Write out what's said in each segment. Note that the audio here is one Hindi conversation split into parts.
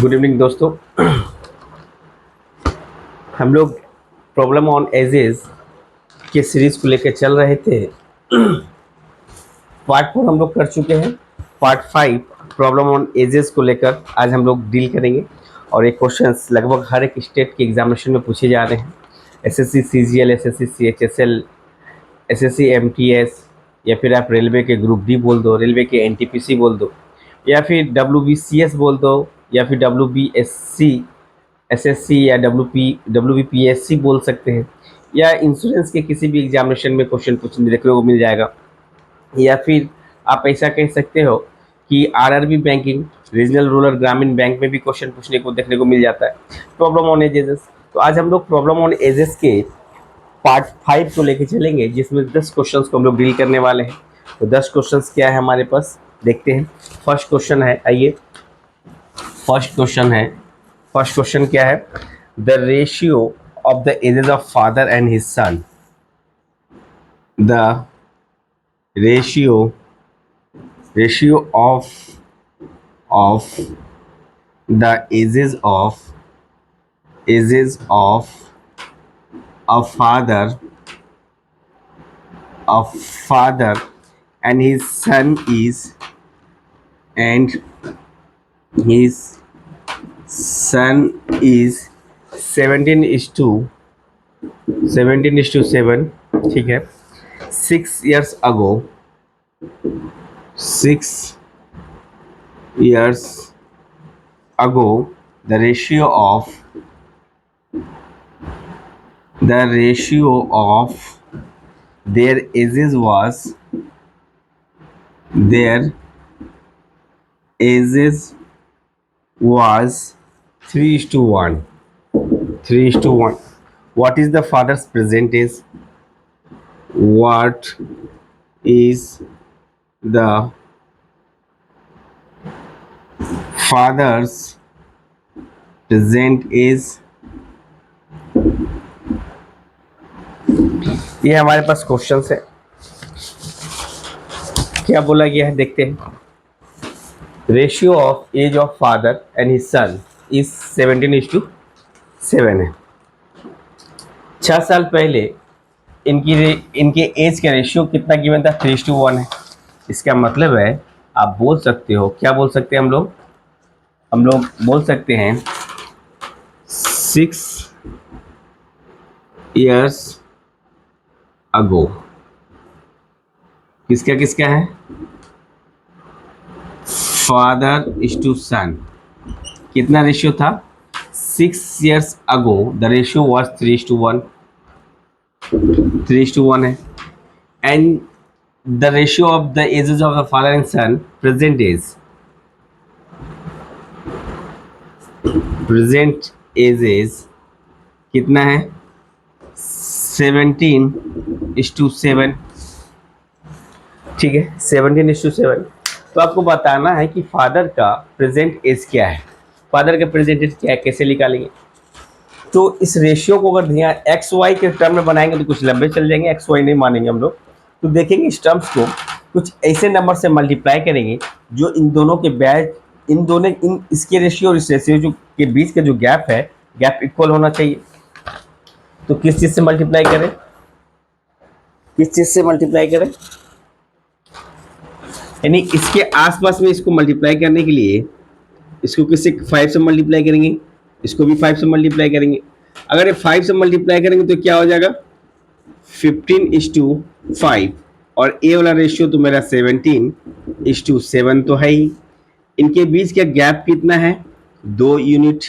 गुड इवनिंग दोस्तों। हम लोग प्रॉब्लम ऑन एजेस के सीरीज को लेकर चल रहे थे। पार्ट 4 हम लोग कर चुके हैं। पार्ट 5 प्रॉब्लम ऑन एजेस को लेकर आज हम लोग डील करेंगे। और ये क्वेश्चंस लगभग हर एक स्टेट के एग्जामिनेशन में पूछे जा रहे हैं। SSC CGL, SSC CHSL, SSC MTS, या फिर आप रेलवे के ग्रुप डी बोल दो, रेलवे के एनटीपीसी बोल दो, या फिर डब्ल्यूबीसीएस बोल दो, या फिर डब्ल्यूबीएससी एसएससी या डब्ल्यूबीपीएससी बोल सकते हैं, या इंश्योरेंस के किसी भी एग्जामिनेशन में क्वेश्चन पूछने देखने को मिल जाएगा। या फिर आप ऐसा कह सकते हो कि आरआरबी बैंकिंग, रीजनल रूरल ग्रामीण बैंक में भी क्वेश्चन पूछने को देखने को मिल जाता है। प्रॉब्लम ऑन एजेस, तो आज हम लोग प्रॉब्लम ऑन एजेस के पार्ट 5 को लेके चलेंगे, जिसमें 10 क्वेश्चंस को हम लोग डील करने वाले हैं। तो 10 क्वेश्चंस क्या है हमारे पास, देखते हैं। फर्स्ट क्वेश्चन है, आइए फर्स्ट क्वेश्चन क्या है? The ratio of the ages of father and his son. The ratio of the ages of a father and his son is, and his son is 17:7, ठीक है। 6 years ago the ratio of their ages was 3:1. 3:1. What is the father's present age? What is the father's present age? ये हमारे पास क्वेश्चन है। क्या बोला गया है, देखते हैं। Ratio of age of father and his son is 17:7 है। 6 साल पहले इनके एज का रेशियो कितना गिवन था? 3:1 है। इसका मतलब है, आप बोल सकते हो, क्या बोल सकते हैं हम लोग बोल सकते हैं 6 years ago। किसका है? Father is to son. कितना रेशियो था? 6 years ago the ratio was 3:1। 3:1 है। And the ratio of the ages of the father and son, present ages कितना है? 17:7, ठीक है। 17:7। तो आपको बताना है कि फादर का प्रेजेंट एज क्या है। फादर का प्रेजेंट एज क्या है, कैसे निकालेंगे? तो इस रेशियो को अगर ध्यान एक्स वाई के टर्म में बनाएंगे तो कुछ लंबे चल जाएंगे, एक्स वाई नहीं मानेंगे हम लोग। तो देखेंगे इस टर्म्स को कुछ ऐसे नंबर से मल्टीप्लाई करेंगे जो इन दोनों के इसके रेशियो और इस रेशियो जो के बीच का जो गैप है, गैप इक्वल होना चाहिए। तो किस चीज से मल्टीप्लाई करें? यानी इसके आसपास में इसको मल्टीप्लाई करने के लिए इसको किससे 5 से मल्टीप्लाई करेंगे, इसको भी 5 से मल्टीप्लाई करेंगे। अगर ये 5 से मल्टीप्लाई करेंगे तो क्या हो जाएगा? 15:5। और ए वाला रेशियो तो मेरा 17:7 तो है ही। इनके बीच का गैप कितना है? 2 यूनिट।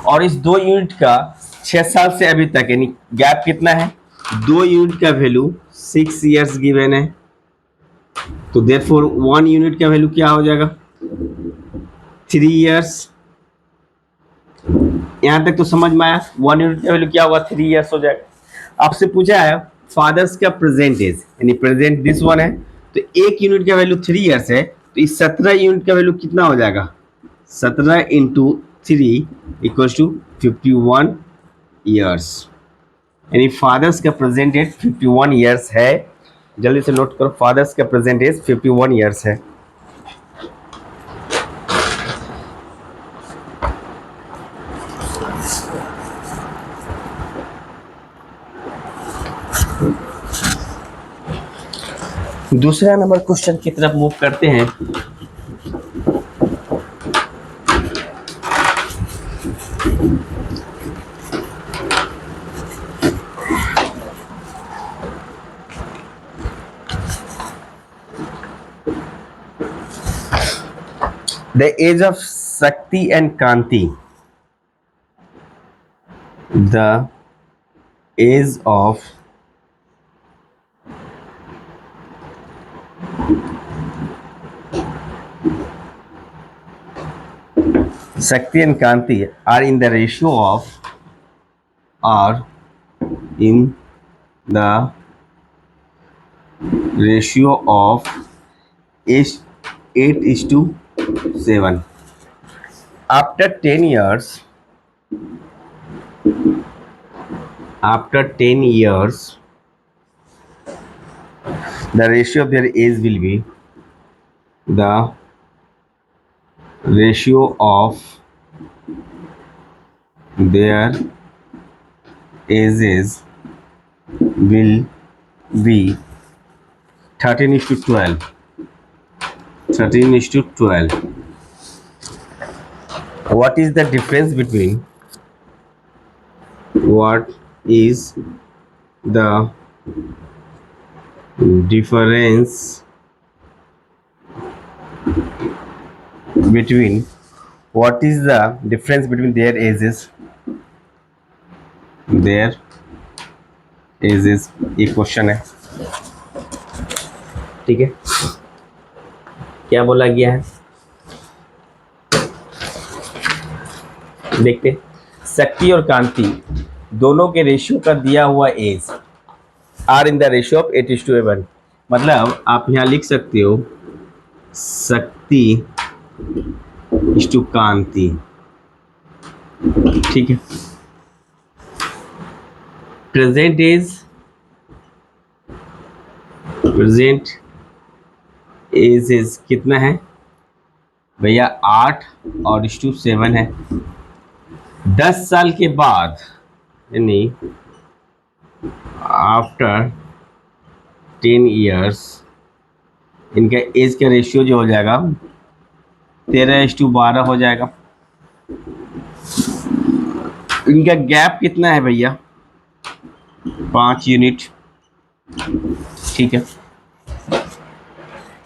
और इस 2 यूनिट का 6 साल से अभी तक यानी गैप कितना है? 2 यूनिट का वैल्यू 6 years गिवन है। तो देयरफॉर 1 यूनिट का वैल्यू क्या हो जाएगा? 3 years। यहां तक तो समझ में आया। 1 यूनिट का वैल्यू क्या होगा? 3 years हो जाएगा। आपसे पूछा है फादर्स का प्रेजेंट एज, यानी प्रेजेंट दिस वन है, तो 1 यूनिट का वैल्यू 3 years है, तो इस 17 यूनिट का वैल्यू कितना हो जाएगा? 17 × 3 = 51 years। यानी फादर्स का प्रेजेंट एज 51 years है। जल्दी से नोट करो, फादर्स का प्रेजेंट एज 51 ईयर्स है। दूसरा नंबर क्वेश्चन की तरफ मूव करते हैं। The age of Shakti and Kanti, the age of Shakti and Kanti are in the ratio of are in the ratio of is 8:7. After 10 years, the ratio of their age will be the ratio of their ages will be 13:12. 13:12. What is the difference between what is the difference between what is the difference between their ages? Their ages ये क्वेश्चन है, ठीक है। क्या बोला गया है देखते। शक्ति और कांति दोनों के रेशियो का दिया हुआ age are in the ratio of 8:1। मतलब आप यहाँ लिख सकते हो शक्ति इस टू कांति, ठीक है। प्रेजेंट एज कितना है भैया 8 और इस टू 7 है। 10 साल के बाद यानी आफ्टर 10 ईयर्स इनका एज का रेशियो जो हो जाएगा 13:12 हो जाएगा। इनका गैप कितना है भैया 5 यूनिट, ठीक है।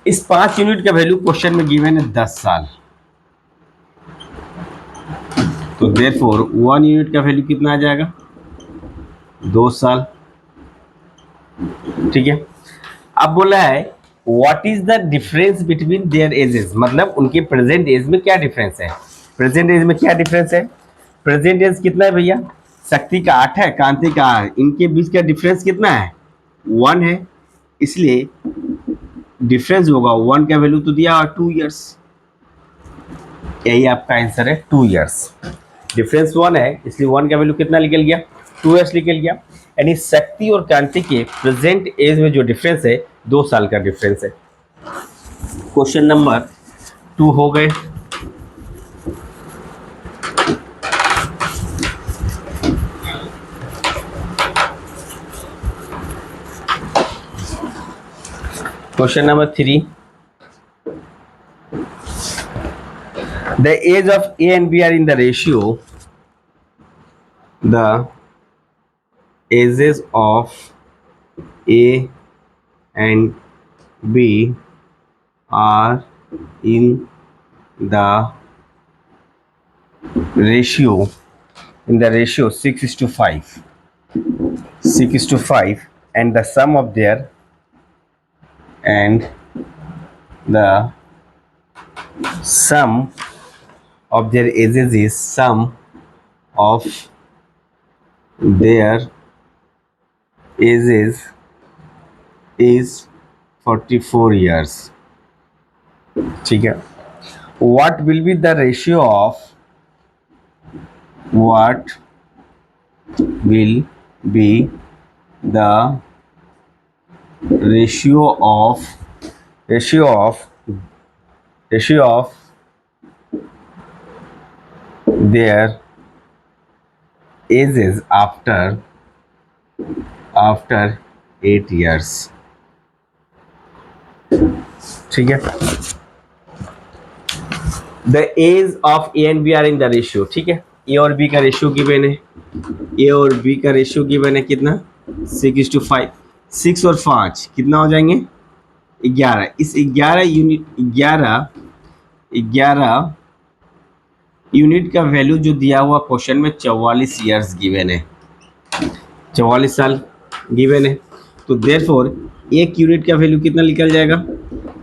इस 5 यूनिट का वैल्यू क्वेश्चन में गिवन है 10 साल, तो देयरफॉर 1 यूनिट का वैल्यू कितना आ जाएगा 2 साल, ठीक है। अब बोला है what is the difference between their edges, मतलब उनके प्रेजेंट एज में क्या डिफरेंस है। प्रेजेंट एज में क्या डिफरेंस है, प्रेजेंट एज कितना है भैया, शक्ति का 8 है, कांति का 8, इनके बीच का डिफरेंस कितना है 1 है, इसलिए डिफरेंस होगा 1 का वैल्यू तो दिया और 2 ईयर्स, यही आपका आंसर है 2 ईयर्स। डिफरेंस 1 है इसलिए 1 का वैल्यू कितना निकल गया 2 ईयर्स निकल गया। यानी शक्ति और कांति के प्रेजेंट एज में जो डिफरेंस है 2 साल का डिफरेंस है। क्वेश्चन नंबर 2 हो गए। Question number 3, the age of A and B are in the ratio, the ages of A and B are in the ratio 6:5, 6:5, and the sum of their ages is sum of their ages is 44 years, ठीक है। what will be the ratio of ratio of ratio of ratio of their ages after 8 years. ठीक है, the age of A and B are in the ratio. ठीक है, ए और बी का रेशियो गिवन है. ए और बी का रेशियो गिवन है कितना, 6:5. 6 और 5 कितना हो जाएंगे, 11. इस 11 यूनिट का वैल्यू जो दिया हुआ क्वेश्चन में 44 ईयर्स गिवन है, 44 साल गिवन है. तो देयरफॉर एक यूनिट का वैल्यू कितना निकल जाएगा,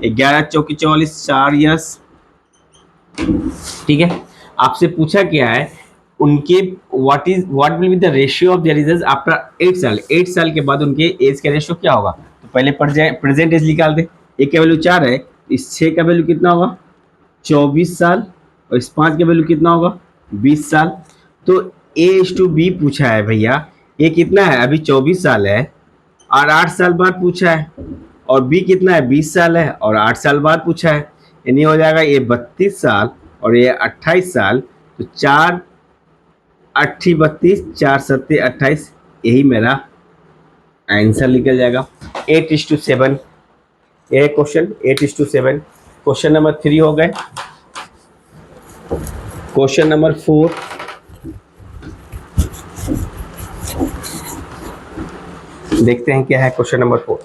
11 चौकी 44, 4 ईयर्स. ठीक है, आपसे पूछा क्या है, उनके what will be the ratio of their edges after 8 साल. 8 साल के बाद उनके एज का रेशियो क्या होगा. तो पहले प्रेजेंट एज निकाल दे. एक का वैल्यू 4 है, इस 6 का वैल्यू कितना होगा, 24 साल. और इस 5 का वैल्यू कितना होगा, 20 साल. तो A/B पूछा है भैया, ये कितना है, अभी 24 साल है और 8 साल बाद पूछा है. और B कितना है, 20 साल है और 8 साल बाद पूछा है. यानी हो जाएगा ये 32 साल और ये 28 साल. तो 4 8 32, 4 7 28, यही मेरा आंसर निकल जाएगा. 8:7 ये क्वेश्चन, 8:7. क्वेश्चन नंबर 3 हो गए. क्वेश्चन नंबर 4, देखते हैं क्या है क्वेश्चन नंबर 4.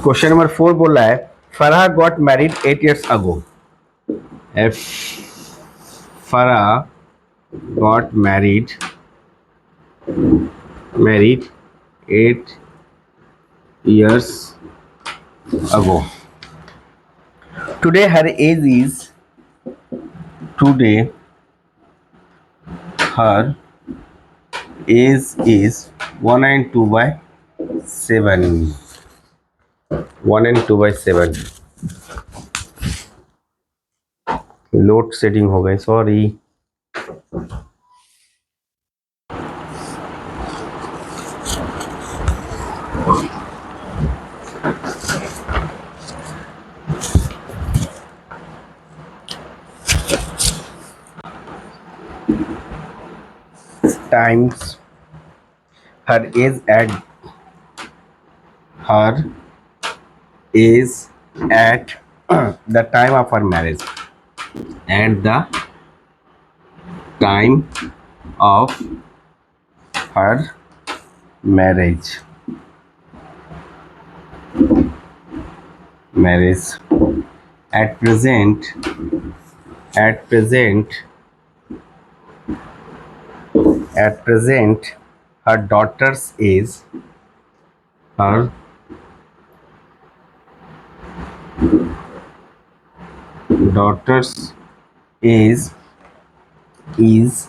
क्वेश्चन नंबर 4 बोल रहा है, Farah got married 8 years ago. Farah got married 8 years ago. Today her age is 1 and 2/7. 1 and 2/7. Load setting हो गई, sorry. times her age at the time of her marriage and the time of her marriage at present her daughter's age is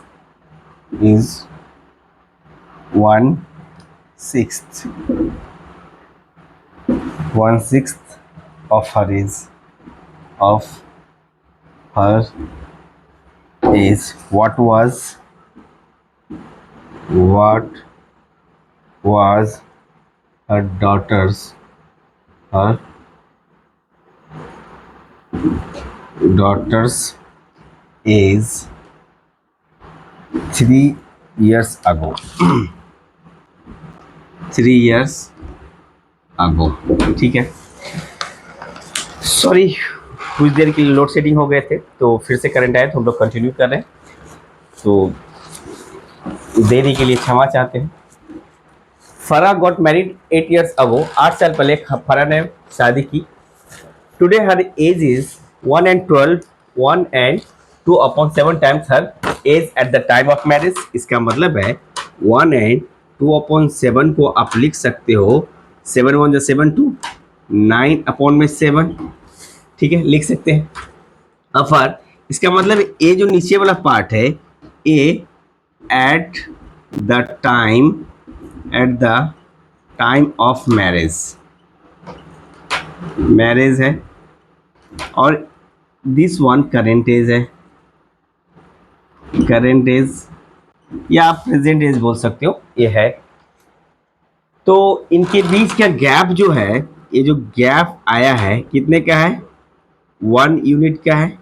1/6 of her age. What was her daughter's age 3 years ago. 3 years ago. ठीक है, सॉरी कुछ देर के लिए लोड सेटिंग हो गए थे, तो फिर से करंट आया तो हम लोग कंटिन्यू कर रहे हैं. तो देरी के लिए क्षमा चाहते हैं. Farah got married 8 years ago. 8 साल पहले फराह ने शादी की. Today her age is 1 and 12, 1 and 2/7 times her age at the time of marriage. इसका मतलब है 1 and 2/7 को आप लिख सकते हो 7 1 जा 7 2, 9/7. ठीक है, लिख सकते हैं. अब इसका मतलब ए जो नीचे वाला पार्ट है, a at the time of marriage है, और दिस वन करेंट एज है. करेंट एज या आप प्रेजेंट एज बोल सकते हो, ये है तो इनके बीच का गैप जो है, ये जो गैप आया है कितने का है, 1 यूनिट का है।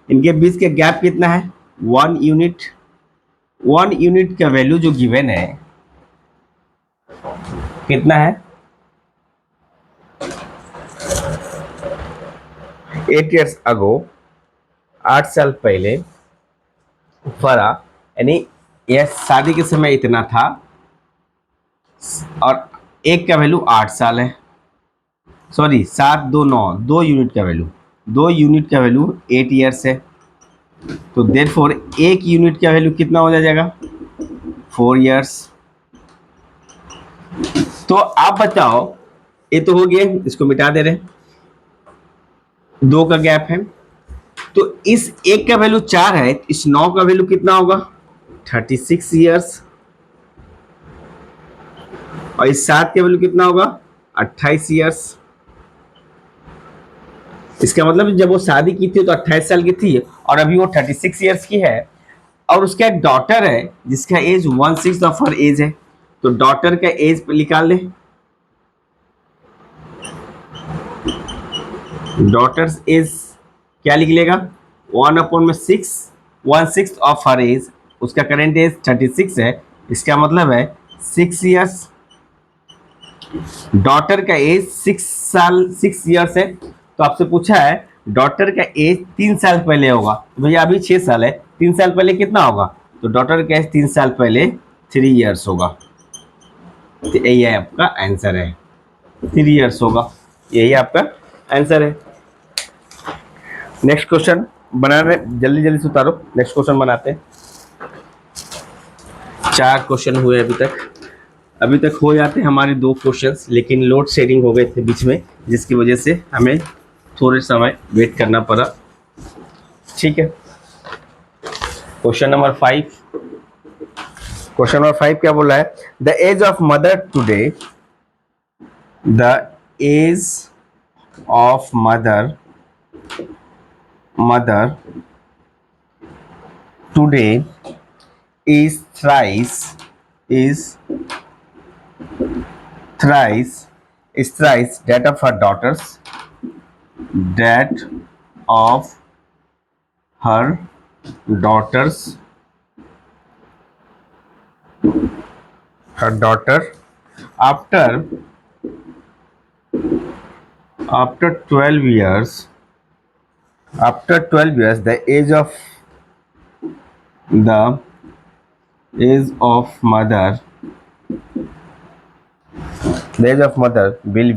इनके बीच का गैप कितना है, 1 यूनिट। 1 यूनिट का वैल्यू जो गिवन है कितना है, 8 years अगो, 8 साल पहले फरा, यानी यह शादी के समय इतना था, और एक का वैल्यू 8 साल है, सॉरी 7 2 9, 2 यूनिट का वैल्यू, 2 यूनिट का वैल्यू 8 years है। तो देयरफॉर 1 यूनिट का वैल्यू कितना हो जाएगा, 4 years। तो आप बताओ, ये तो हो गया, इसको मिटा दे रहे हैं, 2 का गैप है। तो इस 1 का वैल्यू 4 है, इस 9 का वैल्यू कितना होगा, 36 years। और इस 7 का वैल्यू कितना होगा, 28 years। इसका मतलब जब वो शादी की थी तो 28 साल की थी, और अभी वो 36 years की है। और उसका एक डॉटर है जिसका एज 1/6 ऑफ हर एज है। तो डॉटर का एज निकाल ले, डॉटर्स एज क्या लिख लेगा, 1/6, 1/6 ऑफ हर एज। उसका करेंट एज 36 है, इसका मतलब है 6 years। डॉटर का एज 6 years है। तो आपसे पूछा है डॉटर का एज 3 साल पहले होगा, तो भैया अभी 6 साल है, 3 साल पहले कितना होगा, तो डॉटर का एज 3 साल पहले 3 years होगा। तो यही है आपका आंसर है, 3 years होगा, यही आपका आंसर है। नेक्स्ट क्वेश्चन बनाने, जल्दी जल्दी से उतारो, नेक्स्ट क्वेश्चन बनाते हैं। 4 क्वेश्चन हुए अभी तक हो जाते हमारे 2 क्वेश्चंस, लेकिन लोड शेडिंग हो गए थे बीच में, जिसकी वजह से हमें थोड़े समय वेट करना पड़ा। ठीक है, क्वेश्चन नंबर 5। क्वेश्चन नंबर 5 क्या बोला है, the age of mother today, the age of mother today is thrice that of her daughters, her daughter after 12 years, the age of mother will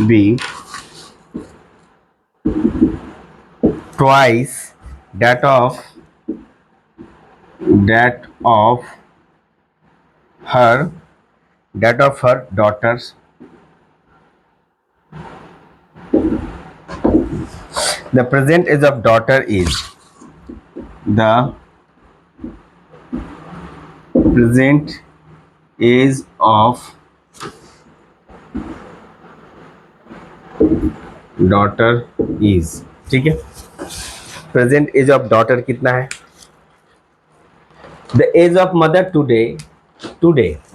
be twice that of her daughters. The present age of daughter is ठीक है, प्रेजेंट एज ऑफ डॉटर कितना है, the age of mother today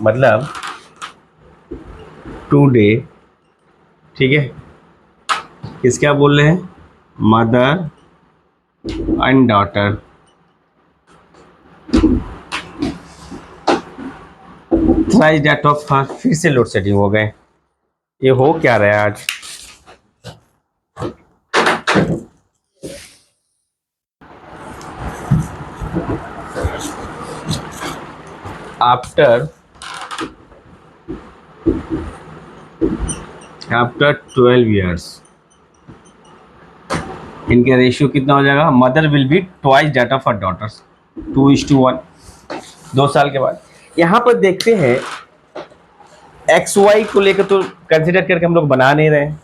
मतलब टुडे, ठीक है, किसका बोल रहे हैं, mother and daughter. That of her, फिर से लोड सेटिंग हो गए, ये हो क्या रहा है आज। आफ्टर 12 years इनके रेशियो कितना हो जाएगा, mother will be twice that of her daughters, 2:1, 2 साल के बाद। यहाँ पर देखते हैं XY को लेकर तो कंसिडर करके हम लोग बना नहीं रहे हैं,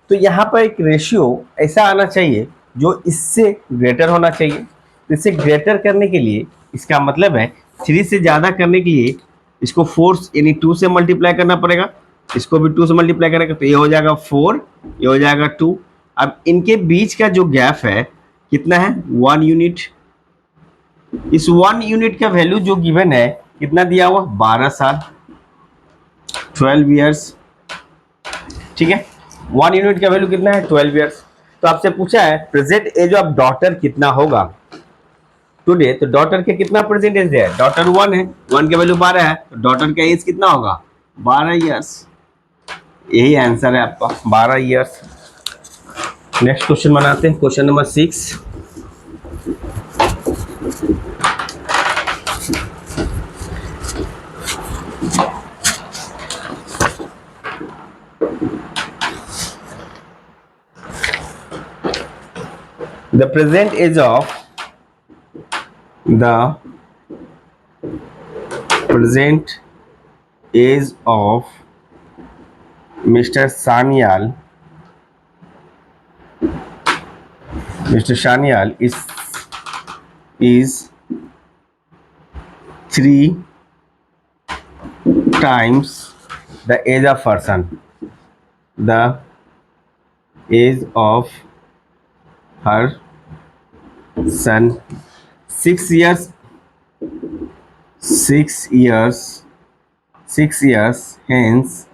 तो यहाँ पर एक रेशियो ऐसा आना चाहिए जो इससे ग्रेटर होना चाहिए। तो इससे ग्रेटर करने के लिए, इसका मतलब है 3 से ज़्यादा करने के लिए इसको 4 यानी 2 से मल्टीप्लाई करना पड़ेगा, इसको भी 2 से मल्टीप्लाई करेगा, तो ये हो जाएगा 4, ये हो जाएगा 2। अब इनके बीच का जो गैप है कितना है, 1 यूनिट। इस 1 यूनिट का वैल्यू जो गिवन है कितना दिया हुआ 12 साल 12 ईयर्स, ठीक है। 1 यूनिट का वैल्यू कितना है 12 ईयर्स। तो आपसे पूछा है प्रेजेंट एज ऑफ डॉटर कितना होगा टुडे, तो डॉटर के कितना प्रेजेंट एज है, डॉटर 1 है, 1 का वैल्यू 12 है, तो डॉटर का एज कितना होगा 12 ईयर्स। यही आंसर है आपका 12 ईयर्स। नेक्स्ट क्वेश्चन बनाते हैं, question number 6। The present age of the present age of Mr. Sanyal, Mr. Sanyal is 3 times the age of person. The age of her son 6 years, 6 years hence,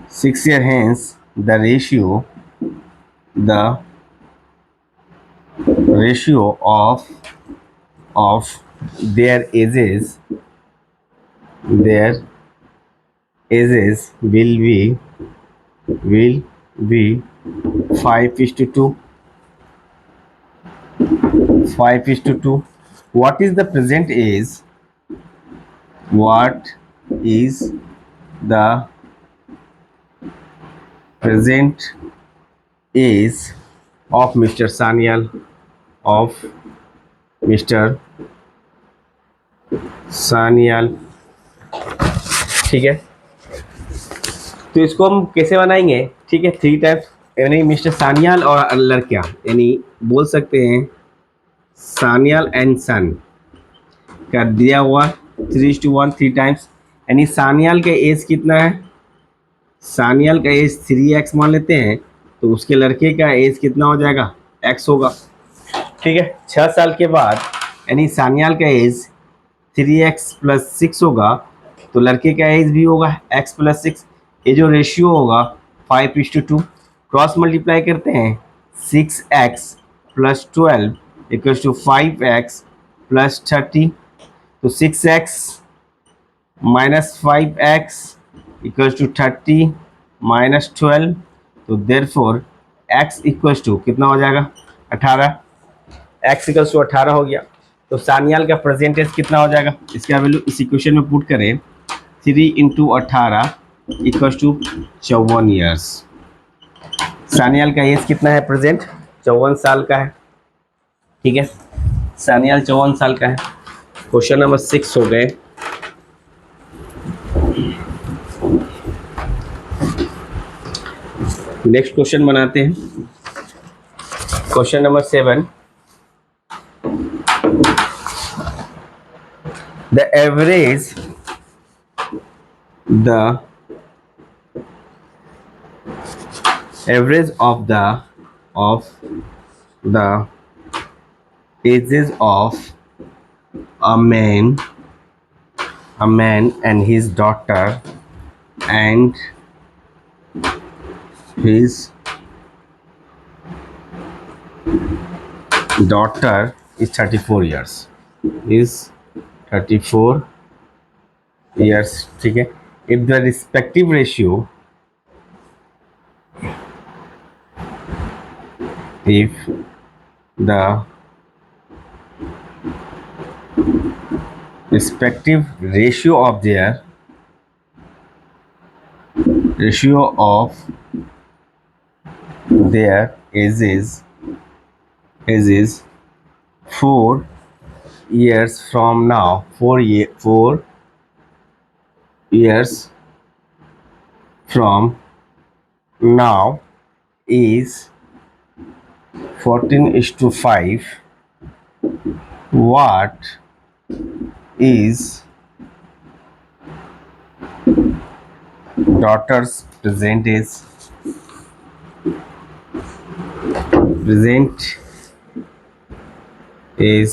6 year hence the ratio of their ages will be 5:2. 5:2. What is the present age? What is the present age of Mr. Sanyal? Of Mr. Sanyal, ठीक है। तो इसको हम कैसे बनाएंगे, ठीक है, 3 टाइप्स, यानी मिस्टर सानियाल और लड़कियां, यानी बोल सकते हैं सानियाल एंड सन का दिया हुआ 3:1 3 टाइम्स, यानी सानियाल का एज कितना है, सानियाल का एज 3x मान लेते हैं, तो उसके लड़के का एज कितना हो जाएगा x होगा, ठीक है। 6 साल के बाद यानी सानियाल का एज 3x + 6 होगा, तो लड़के का एज भी होगा x + 6। ये जो रेशियो होगा 5:2, क्रॉस मल्टीप्लाई करते हैं 6x + 12 = 5x + 30, तो 6x - 5x = 30 - 12, तो देयरफॉर x = कितना हो जाएगा 18, x = 18 हो गया। तो सानियाल का प्रेजेंटेज कितना हो जाएगा, इसका वैल्यू इस इक्वेशन में पुट करें, 3 × 18 = 54 ईयर्स। सानियाल का एज कितना है प्रेजेंट, 54 साल का है, ठीक है, सानियाल 54 साल का है। क्वेश्चन नंबर 6 हो गए। नेक्स्ट क्वेश्चन बनाते हैं, question number 7। The average of the ages of a man and his daughter and his daughter is 34 years. Is 34 years, ठीक है। If the respective ratio, if the respective ratio of their ages 4 years from now, 4 years from now is 14:5. What is daughter's present age? Present age,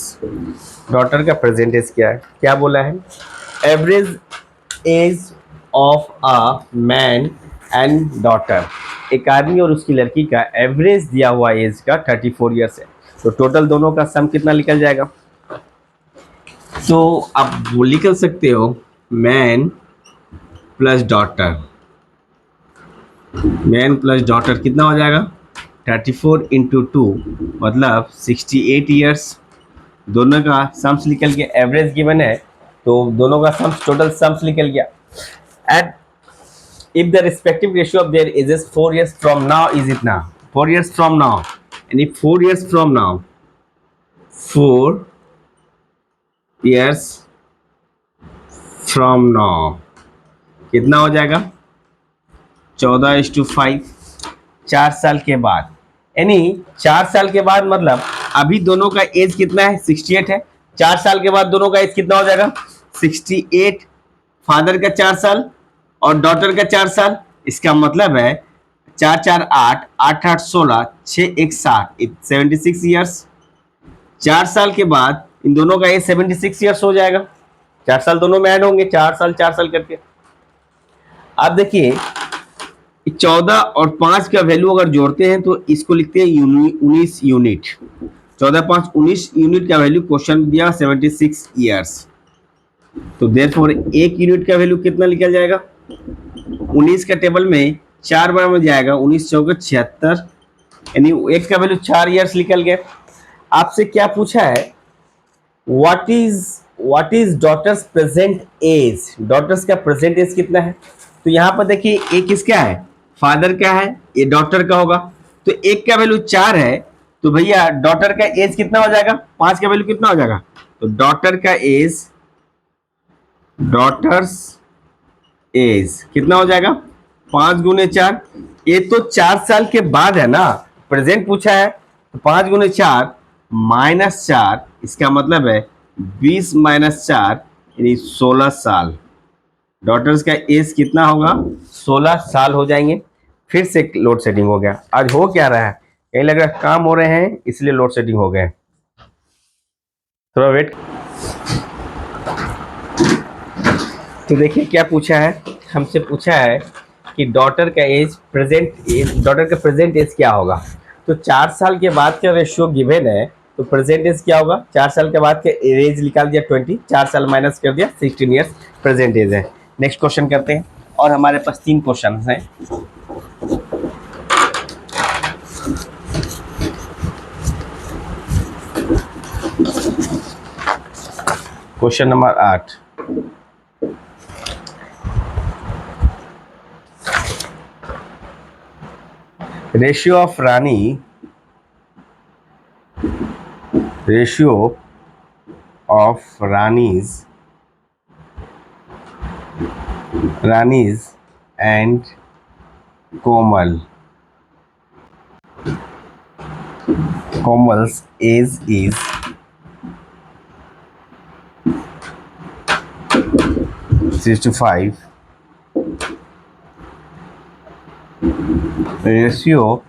daughter का प्रेजेंट एज क्या है, क्या बोला है average age of a man and daughter, एक आदमी और उसकी लड़की का एवरेज दिया हुआ एज का 34 ईयर्स है, तो टोटल दोनों का सम कितना निकल जाएगा? तो आप वो निकल सकते हो man plus daughter, man plus daughter कितना हो जाएगा? 34 × 2 मतलब 68 ईयर्स। दोनों का सम्स निकल के एवरेज गिवन है, तो दोनों का सम्स टोटल सम्स निकल गया। And if the respective ratio of their ages 4 years from now is इतना 4 years from now, यानी 4 years from now, 4 years from now कितना हो जाएगा? 14:5, 4 साल के बाद, यानी 4 साल के बाद मतलब अभी दोनों का एज कितना है? 68 है। 4 साल के बाद दोनों का एज कितना हो जाएगा? 68। फादर का 4 साल और डॉटर का 4 साल, इसका मतलब है 4 4 8, 8 8 16, 6 1 7, 76 ईयर्स। 4 साल के बाद इन दोनों का एज 76 ईयर्स हो जाएगा। 4 साल दोनों में ऐड होंगे, 4 साल करके। आप देखिए 14 और 5 का वैल्यू अगर जोड़ते हैं तो इसको लिखते हैं 19 यूनिट। 14 5 19 यूनिट का वैल्यू क्वेश्चन दिया 76 ईयर्स, तो देयरफॉर एक यूनिट का वैल्यू कितना निकल जाएगा? 19 का टेबल में 4 बार में जाएगा, 19 चौके 76, यानी एक का वैल्यू 4 ईयर्स निकल गए। आपसे क्या पूछा है? What is daughter's present age, daughter's का प्रेजेंट एज कितना है? तो यहाँ पर देखिए एक किसका है? फादर का है, ये डॉटर का होगा। तो एक का वैल्यू 4 है, तो भैया डॉटर का एज कितना हो जाएगा? 5 का वैल्यू कितना हो जाएगा? तो डॉटर्स एज कितना हो जाएगा? 5 × 4। ये तो 4 साल के बाद है ना, प्रेजेंट पूछा है, तो 5 × 4 -4, इसका मतलब है 20 - 4 यानी 16 साल। डॉटर्स का एज कितना होगा? 16 साल हो जाएंगे। फिर से लोड सेटिंग हो गया। आज हो क्या रहा है? कहीं लग रहा है काम हो रहे हैं, इसलिए लोड सेटिंग हो गए। थोड़ा वेट। तो देखिए क्या पूछा है, हमसे पूछा है कि डॉटर का प्रेजेंट एज क्या होगा। तो 4 साल के बाद का रेशियो गिवन है, तो प्रेजेंट एज क्या होगा? 4 साल के बाद के एज निकाल दिया 20, 4 साल माइनस कर दिया 16 ईयर्स प्रेजेंट एज है। नेक्स्ट क्वेश्चन करते हैं, और हमारे पास 3 क्वेश्चन हैं। Question number 8, ratio of Rani's and Komal's age is 65. Ratio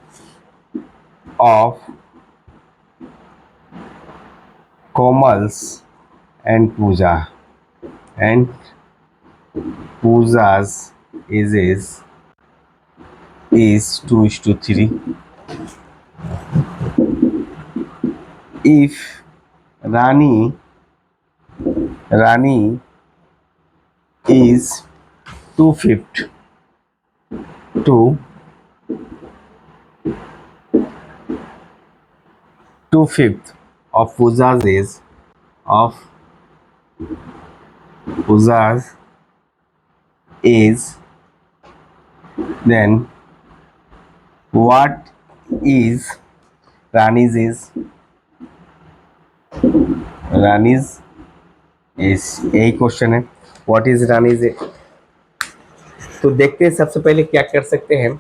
of Komal's and Pooja's ages is 2:3. If Rani is 2/5 to 2/5 of Pooja's age, then what is Rani's age? यही क्वेश्चन है, व्हाट इज रानीज एज। तो देखते हैं सबसे पहले क्या कर सकते हैं।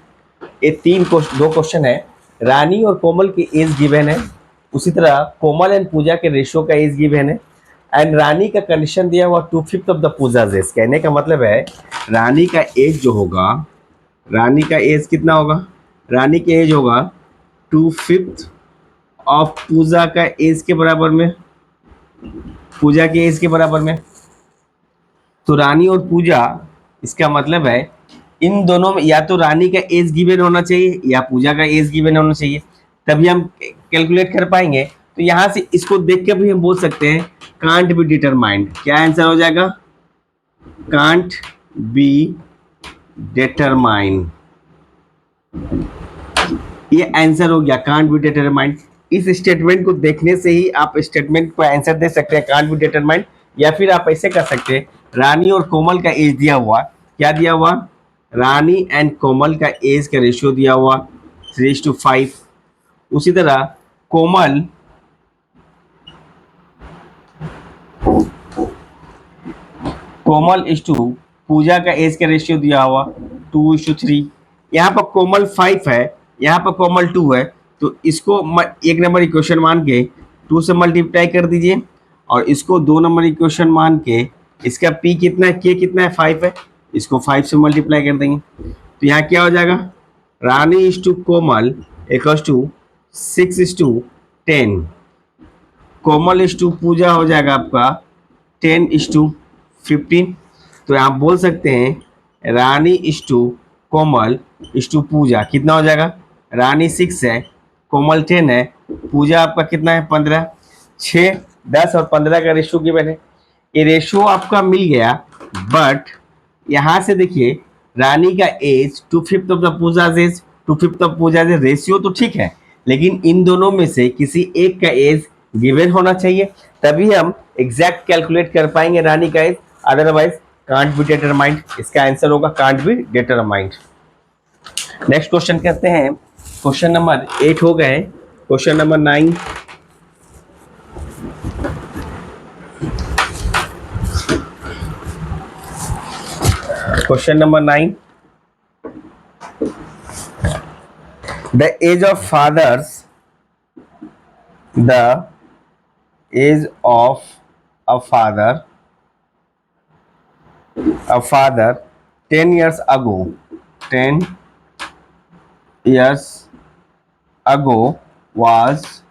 ये दो क्वेश्चन है, रानी और कोमल की एज गिवन है, उसी तरह कोमल एंड पूजा के रेशियो का एज गिवन है, एंड रानी का कंडीशन दिया हुआ 2/5 ऑफ द पूजाज एज। कहने का मतलब है रानी का एज जो होगा, रानी का एज कितना होगा? रानी का एज होगा 2/5 ऑफ पूजा का एज के बराबर में, पूजा के एज के बराबर में। तो रानी और पूजा, इसका मतलब है इन दोनों में या तो रानी का एज गिवन होना चाहिए या पूजा का एज गिवन होना चाहिए, तभी हम कैलकुलेट कर पाएंगे। तो यहाँ से इसको देख के भी हम बोल सकते हैं कांट बी डिटरमाइंड। क्या आंसर हो जाएगा? Can't be determined. ये आंसर हो गया, कांट बी डिटरमाइंड। इस स्टेटमेंट को देखने से ही आप स्टेटमेंट को आंसर दे सकते हैं, कांट बी डिटरमाइंड। या फिर आप ऐसे कर सकते हैं, रानी और कोमल का एज दिया हुआ, क्या दिया हुआ? रानी एंड कोमल का एज का रेशियो दिया हुआ 3:5। उसी तरह कोमल कोमल इस टू पूजा का एज का रेशियो दिया हुआ 2:3। यहाँ पर कोमल 5 है, यहाँ पर कोमल 2 है, तो इसको एक नंबर इक्वेशन मान के 2 से मल्टीप्लाई कर दीजिए, और इसको 2 नंबर इक्वेशन मान के इसका पी कितना है, के कितना है, 5 है, इसको 5 से मल्टीप्लाई कर देंगे। तो यहाँ क्या हो जाएगा? रानी इस टू कोमल इक्वल्स टू 6:10। कोमल इस टू पूजा हो जाएगा आपका 10:15। तो आप बोल सकते हैं रानी इस टू कोमल इस टू पूजा कितना हो जाएगा? रानी 6 है, कोमल 10 है, पूजा आपका कितना है? 15। 6, 10 और 15 का रेशियो गिवन है। ये रेशियो आपका मिल गया, बट यहाँ से देखिए रानी का age 2/5 of the Pooja's age, 2/5 of Pooja's age, ratio तो ठीक है, लेकिन इन दोनों में से किसी एक का एज गिवन होना चाहिए, तभी हम एग्जैक्ट कैलकुलेट कर पाएंगे रानी का age. Otherwise can't be determined. इसका आंसर होगा can't be determined. Next question करते हैं। क्वेश्चन नंबर 8 हो गए, question number 9। Question number 9. The age of fathers. The age of a father. A father 10 years ago. 10 years ago was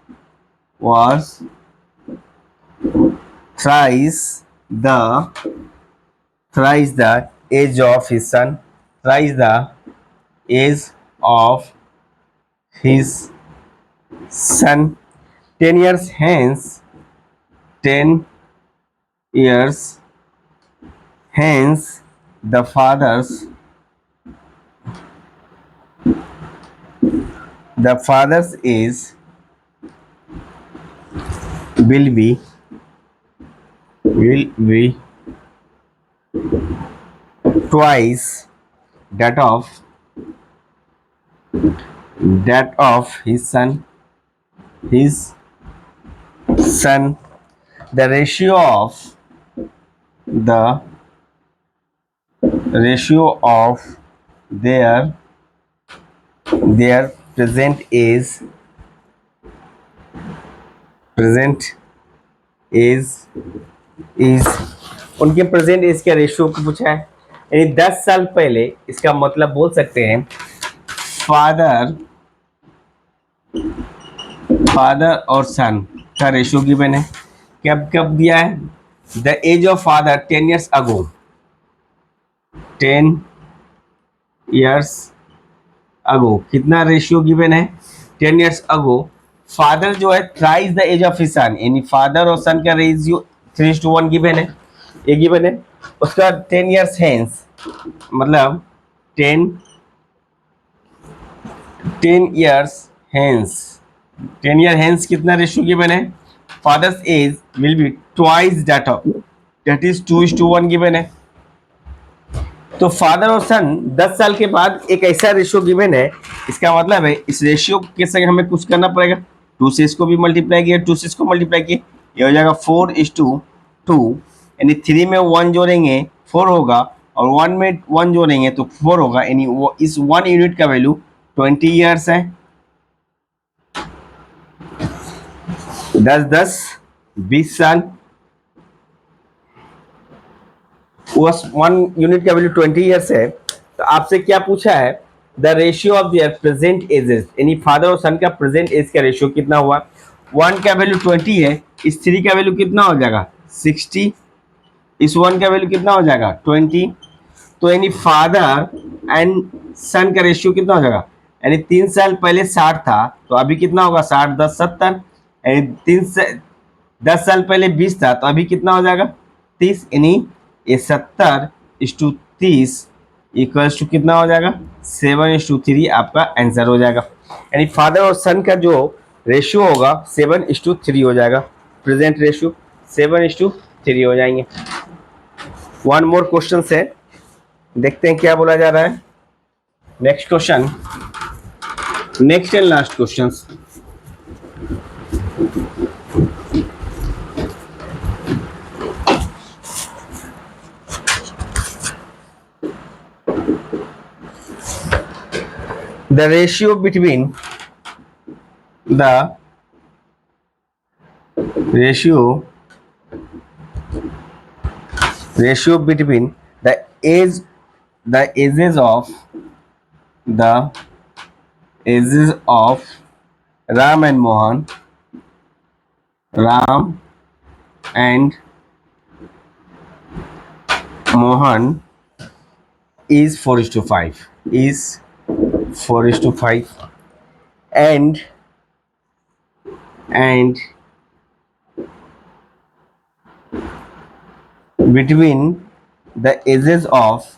thrice the age of his son. Thrice the age of his son. 10 years hence. 10 years hence the father's age will be twice that of his son. The ratio of their present age is उनके प्रेजेंट एज के रेशियो को पूछा है, यानी 10 साल पहले। इसका मतलब बोल सकते हैं फादर और सन का रेशियो गिवन है। कब दिया है? The age of father 10 years ago. 10 years ago कितना रेशियो गिवन है? 10 years अगो फादर जो है thrice the age of his son, यानी फादर और सन का रेशियो 3:1 गिवन है, ये गिवन है। उसका 10 years हेंस मतलब 10 years हेंस, 10 year हेंस कितना रेशियो गिवन है? Father's age will be twice that is 2:1 given है। तो फादर और सन 10 साल के बाद एक ऐसा रेशियो गिवन है, इसका मतलब है इस रेशियो के संग हमें कुछ करना पड़ेगा। 2 से इसको भी मल्टीप्लाई किया, 2 से इसको मल्टीप्लाई किया, ये हो जाएगा 4:2, यानी 3 में 1 जोड़ेंगे 4 होगा, और 1 में 1 जोड़ेंगे तो 4 होगा, यानी वो इस 1 यूनिट का वैल्यू 20 ईयर्स है। 10 20 साल, उस 1 यूनिट का वैल्यू 20 ईयर्स है। तो आपसे क्या पूछा है? The ratio of their present ages, यानी फादर और सन का प्रेजेंट एज का रेशियो कितना हुआ? 1 का वैल्यू 20 है, इस 3 का वैल्यू कितना हो जाएगा? 60, इस वन का वैल्यू कितना हो जाएगा 20। तो यानी फादर एंड सन का रेशियो कितना हो जाएगा, यानी 3 साल पहले 60 था तो अभी कितना होगा 60 10 70, यानी 10 साल पहले 20 था तो अभी कितना हो जाएगा 30, यानी ये 70:30 इक्वल्स टू कितना हो जाएगा 7:3 आपका आंसर हो जाएगा। यानी फादर और सन का जो रेशियो होगा 7:3 हो जाएगा, प्रेजेंट रेशियो 7:3 हो जाएंगे। वन मोर क्वेश्चन है, देखते हैं क्या बोला जा रहा है। Next question, next and last question. The ratio between the ratio between the ages of Ram and Mohan is 4:5, is 4:5, and between the ages of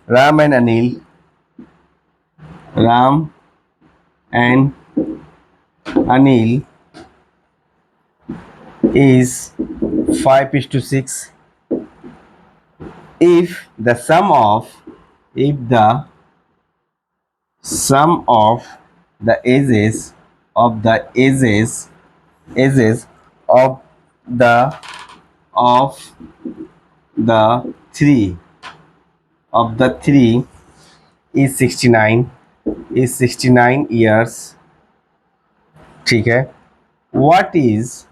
Ram and Anil is 5:6. If the sum of the ages of the three is 69 years, ठीक है। what is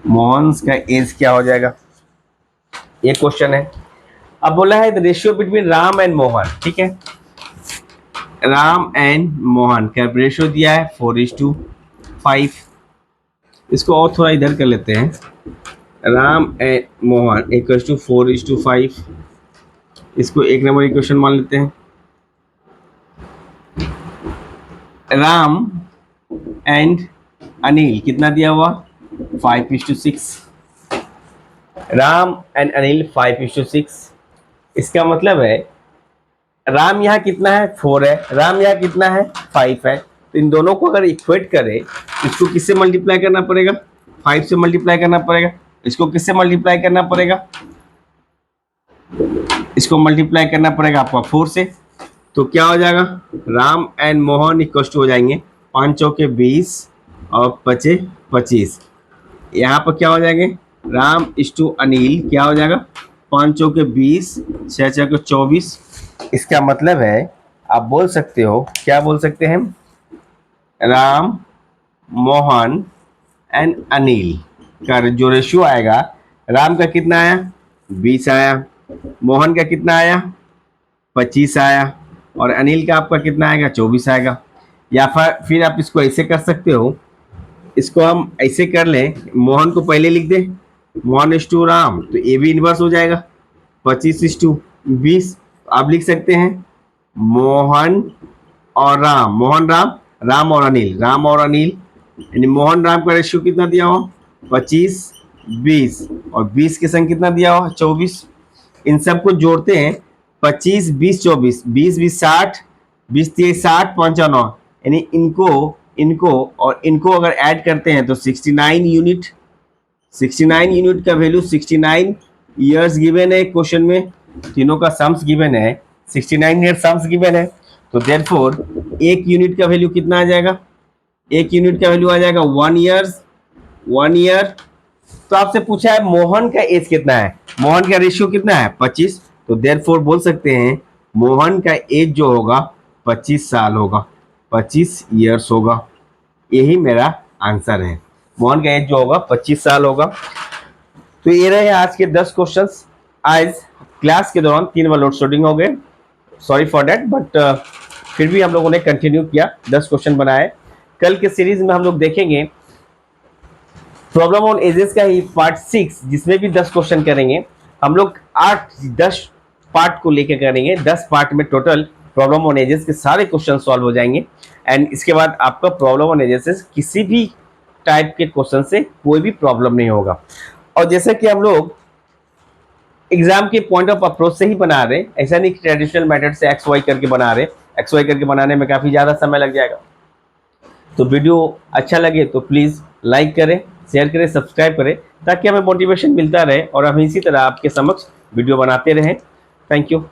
मोहन्स का एज क्या हो जाएगा, ये क्वेश्चन है। अब बोला है the ratio between Ram and Mohan, ठीक है। राम एंड मोहन का रेशियो दिया है 4:5। इसको और थोड़ा इधर कर लेते हैं, Ram and Mohan equal to 4:5। इसको एक नंबर इक्वेशन मान लेते हैं। राम एंड अनिल कितना दिया हुआ 5:6। राम एंड अनिल 5:6। इसका मतलब है राम यहाँ कितना है 4 है, राम यहाँ कितना है 5 है। तो इन दोनों को अगर इक्वेट करें इसको किससे मल्टीप्लाई करना पड़ेगा, 5 से मल्टीप्लाई करना पड़ेगा। इसको किससे मल्टीप्लाई करना पड़ेगा, इसको मल्टीप्लाई करना पड़ेगा आपका 4 से। तो क्या हो जाएगा Ram and Mohan equal to हो जाएंगे 5 चौके 20 और 5 25। यहाँ पर क्या हो जाएंगे राम इस्टू अनिल क्या हो जाएगा 5 चौके 20 6 चौके 24। इसका मतलब है आप बोल सकते हो, क्या बोल सकते हैं, राम मोहन एंड अनिल का जो रेशियो आएगा, राम का कितना आया 20 आया, मोहन का कितना आया 25 आया, और अनिल का आपका कितना आएगा 24 आएगा। या फिर आप इसको ऐसे कर सकते हो, इसको हम ऐसे कर लें, मोहन को पहले लिख दें मोहन इस्टू राम, तो ये भी इन्वर्स हो जाएगा 25:20। आप लिख सकते हैं मोहन और राम, मोहन राम, राम और अनिल, यानी मोहन राम का रेशियो कितना दिया हो 25:20 और 20 के संग कितना दिया हो 24। इन सबको जोड़ते हैं 25:20:24, 20:20 60, 20:23 60, 55, यानी इनको अगर ऐड करते हैं तो 69 यूनिट का वैल्यू 69 ईयर्स गिवन है क्वेश्चन में, तीनों का सम्स गिवन है 69 ईयर सम्स गिवन है। तो देयरफॉर एक यूनिट का वैल्यू कितना आ जाएगा, एक यूनिट का वैल्यू आ जाएगा 1 ईयर। तो आपसे पूछा है मोहन का एज कितना है, मोहन का रेशियो कितना है 25। तो देयरफॉर बोल सकते हैं मोहन का एज जो होगा 25 साल होगा, 25 ईयर्स होगा। यही मेरा आंसर है, मोहन का एज जो होगा 25 साल होगा। तो ये रहे आज के 10 क्वेश्चंस। आज क्लास के दौरान 3 बार लोड शेडिंग हो गए, सॉरी फॉर दैट, बट फिर भी हम लोगों ने कंटिन्यू किया, 10 क्वेश्चन बनाए। कल के सीरीज में हम लोग देखेंगे प्रॉब्लम ऑन एजेस का ही पार्ट 6, जिसमें भी 10 क्वेश्चन करेंगे। हम लोग 8-10 पार्ट को लेकर करेंगे, 10 पार्ट में टोटल प्रॉब्लम ऑन एजेस के सारे क्वेश्चन सॉल्व हो जाएंगे। एंड इसके बाद आपका प्रॉब्लम ऑन एजेस से किसी भी टाइप के क्वेश्चन से कोई भी प्रॉब्लम नहीं होगा। और जैसे कि हम लोग एग्जाम के पॉइंट ऑफ अप्रोच से ही बना रहे, ऐसा नहीं ट्रेडिशनल मेथड से एक्स वाई करके बना रहे। एक्स वाई करके बनाने में काफ़ी ज़्यादा समय लग जाएगा। तो वीडियो अच्छा लगे तो प्लीज़ लाइक करें, शेयर करें, सब्सक्राइब करें, ताकि हमें मोटिवेशन मिलता रहे और हम इसी तरह आपके समक्ष वीडियो बनाते रहें। Thank you.